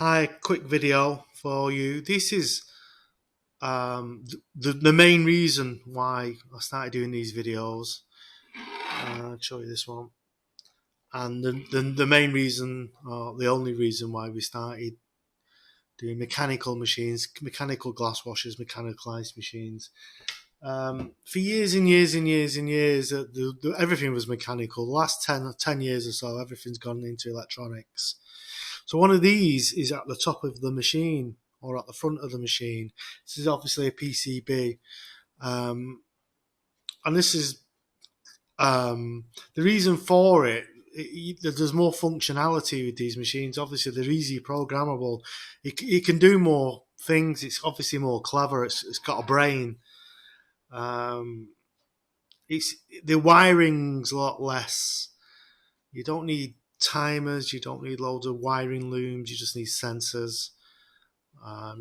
Hi, quick video for you. This is the main reason why I started doing these videos. I'll show you this one. And the main reason, or the only reason why we started doing mechanical machines, mechanical glass washers, mechanical ice machines. For years and years and years and years, everything was mechanical. The last 10 years or so, everything's gone into electronics. So one of these is at the top of the machine or at the front of the machine. This is obviously a PCB. And this is the reason for it. There's more functionality with these machines. Obviously, they're easy programmable. It can do more things. It's obviously more clever. It's got a brain. It's the wiring's a lot less. You don't need timers. You don't need loads of wiring looms. You just need sensors.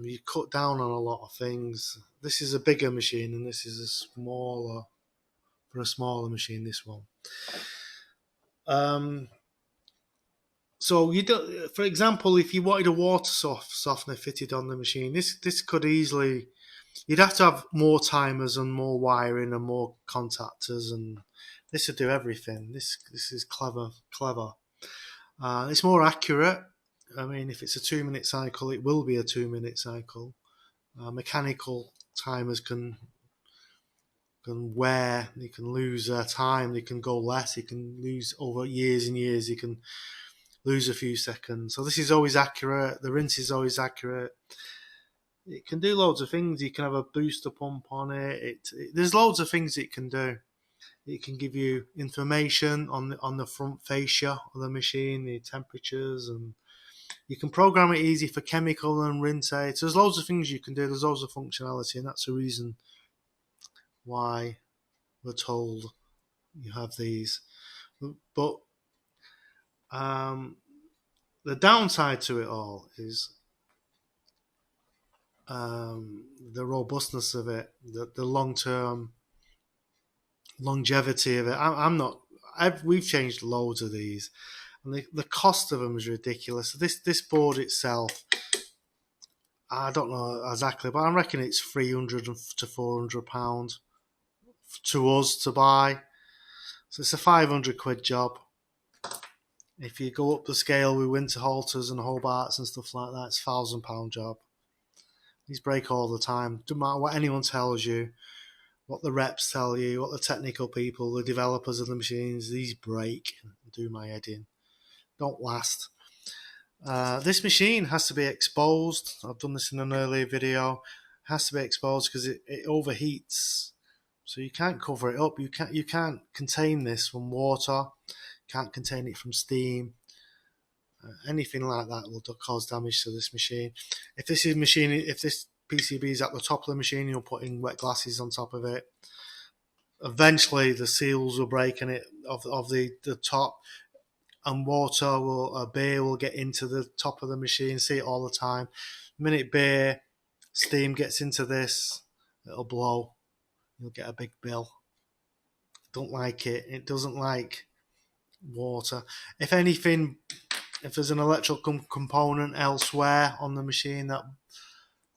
You cut down on a lot of things. This is a bigger machine, and this is a smaller machine. This one. So you do, for example, if you wanted a water softener fitted on the machine, this could easily. You'd have to have more timers and more wiring and more contactors, and this would do everything. This is clever. It's more accurate. I mean, if it's a 2-minute cycle, it will be a 2-minute cycle. Mechanical timers can wear, they can lose their time, they can go less, they can lose over years and years, they can lose a few seconds. So this is always accurate. The rinse is always accurate. It can do loads of things. You can have a booster pump on it. There's loads of things it can do. It can give you information on the front fascia of the machine, the temperatures, and you can program it easy for chemical and rinse aid. So there's loads of things you can do. There's loads of functionality, and that's the reason why we're told you have these. But the downside to it all is the robustness of it, the long-term longevity of it. We've changed loads of these, and the cost of them is ridiculous. This board itself, I don't know exactly, but I reckon it's £300 to £400 to us to buy. So it's a £500 job. If you go up the scale with winter halters and Hobarts and stuff like that, it's £1,000 job. These break all the time. Doesn't matter what anyone tells you, what the reps tell you, what the technical people, the developers of the machines, these break and do my head in. Don't last. This machine has to be exposed. I've done this in an earlier video. It has to be exposed because it overheats. So you can't cover it up. You can't contain this from water. Can't contain it from steam. Anything like that will cause damage to this machine. If this PCB is at the top of the machine, you're putting wet glasses on top of it. Eventually, the seals will break in it of the top, and beer will get into the top of the machine. See it all the time. The minute beer, steam gets into this, it'll blow. You'll get a big bill. Don't like it. It doesn't like water. If anything, if there's an electrical component elsewhere on the machine that,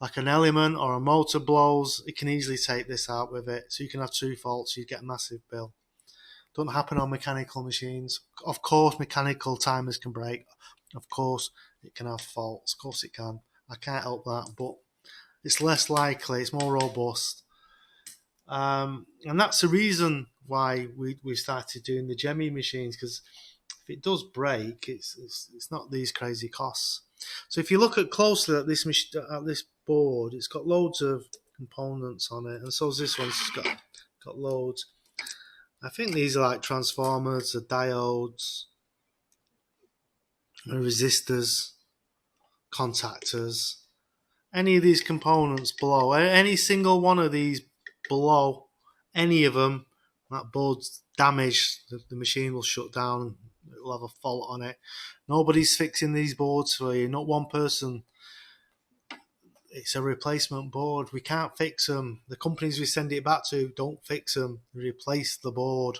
like an element or a motor blows, it can easily take this out with it. So you can have two faults, you get a massive bill. Don't happen on mechanical machines. Of course, mechanical timers can break. Of course, it can have faults. Of course, it can. I can't help that, but it's less likely. It's more robust. And that's the reason why we started doing the Gemmy machines, because if it does break, it's not these crazy costs. So if you look closely at this board, it's got loads of components on it, and so is this one. It's got loads. I think these are like transformers, the diodes, resistors, contactors. Any of these components below, any single one of these below, any of them, that board's damaged, the machine will shut down, it'll have a fault on it. Nobody's fixing these boards for you, not one person. It's a replacement board. We can't fix them. The companies we send it back to don't fix them. Replace the board.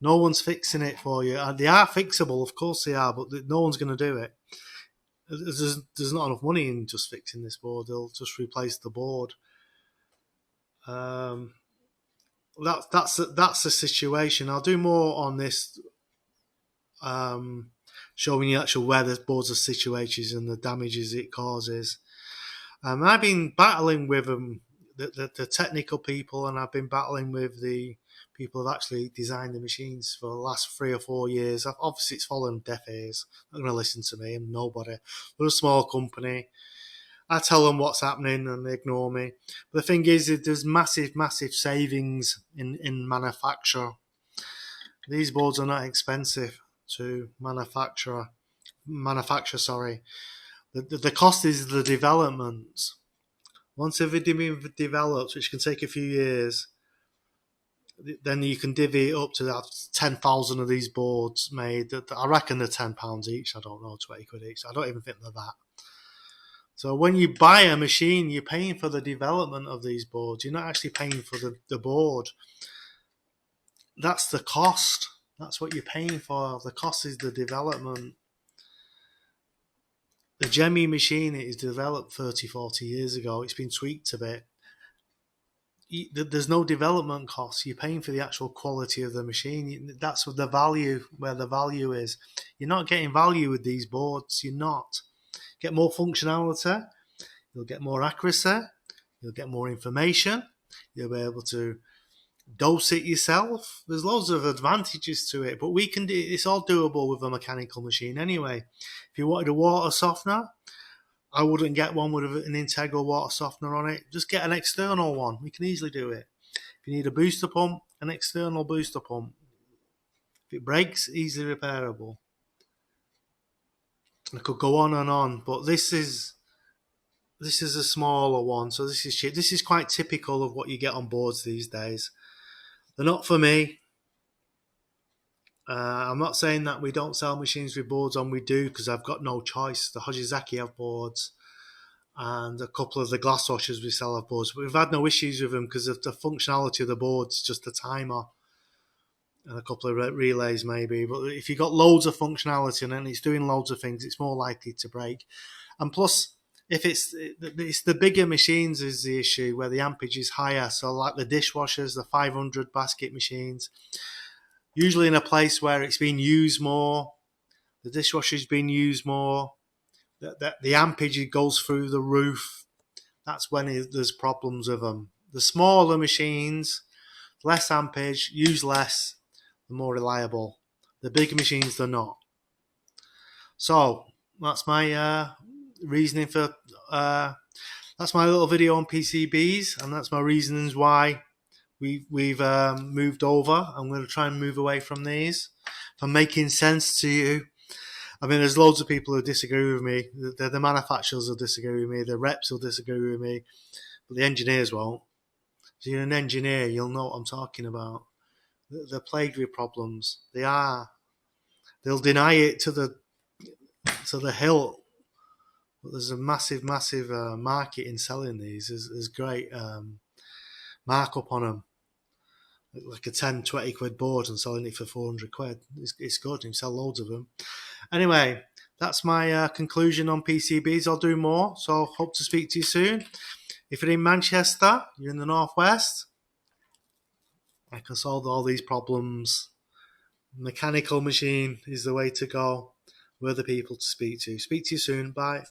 No one's fixing it for you. They are fixable, of course they are, but no one's going to do it. there's not enough money in just fixing this board. They'll just replace the board. That's the situation. I'll do more on this, showing you actually where the boards are situated and the damages it causes. I've been battling with the technical people, and I've been battling with the people who've actually designed the machines for the last 3 or 4 years. Obviously, it's fallen deaf ears. They're not going to listen to me. I'm nobody. We're a small company. I tell them what's happening and they ignore me. But the thing is, there's massive, massive savings in manufacture. These boards are not expensive to manufacture. The cost is the development. Once they've been developed, which can take a few years, then you can divvy it up to that 10,000 of these boards made. I reckon they're £10 each. I don't know, 20 quid each. I don't even think they're that. So when you buy a machine, you're paying for the development of these boards. You're not actually paying for the board. That's the cost. That's what you're paying for. The cost is the development. The Gemmy machine is developed 30, 40 years ago. It's been tweaked a bit. There's no development costs. You're paying for the actual quality of the machine. That's where the value is. You're not getting value with these boards. You're not. Get more functionality. You'll get more accuracy. You'll get more information. You'll be able to dose it yourself. There's loads of advantages to it, but we can do it's all doable with a mechanical machine anyway. If you wanted a water softener, I wouldn't get one with an integral water softener on it. Just get an external one. We can easily do it. If you need a booster pump, an external booster pump. If it breaks, easily repairable. I could go on and on, but this is a smaller one, so this is cheap. This is quite typical of what you get on boards these days. They're not for me. I'm not saying that we don't sell machines with boards on. We do, because I've got no choice. The Hojizaki have boards, and a couple of the glass washers we sell have boards. But we've had no issues with them because of the functionality of the boards, just the timer and a couple of relays maybe. But if you've got loads of functionality and then it's doing loads of things, it's more likely to break. And plus, if it's the bigger machines is the issue, where the ampage is higher. So like the dishwashers, the 500 basket machines, usually in a place where it's being used more, the dishwasher's being used more, the ampage goes through the roof. That's when there's problems with them. The smaller machines, less ampage, use less, the more reliable. The bigger machines, they're not. So that's my reasoning for that's my little video on PCBs, and that's my reasonings why we've moved over. I'm going to try and move away from these. If I'm making sense to you, I mean, there's loads of people who disagree with me. The manufacturers will disagree with me. The reps will disagree with me, but the engineers won't. So you're an engineer, you'll know what I'm talking about. They're plagued with problems. They are. They'll deny it to the hilt. But there's a massive, massive market in selling these. There's great markup on them. Like a 10, 20 quid board and selling it for 400 quid. It's good. You can sell loads of them. Anyway, that's my conclusion on PCBs. I'll do more. So hope to speak to you soon. If you're in Manchester, you're in the Northwest, I can solve all these problems. Mechanical machine is the way to go. We're the people to speak to. Speak to you soon. Bye.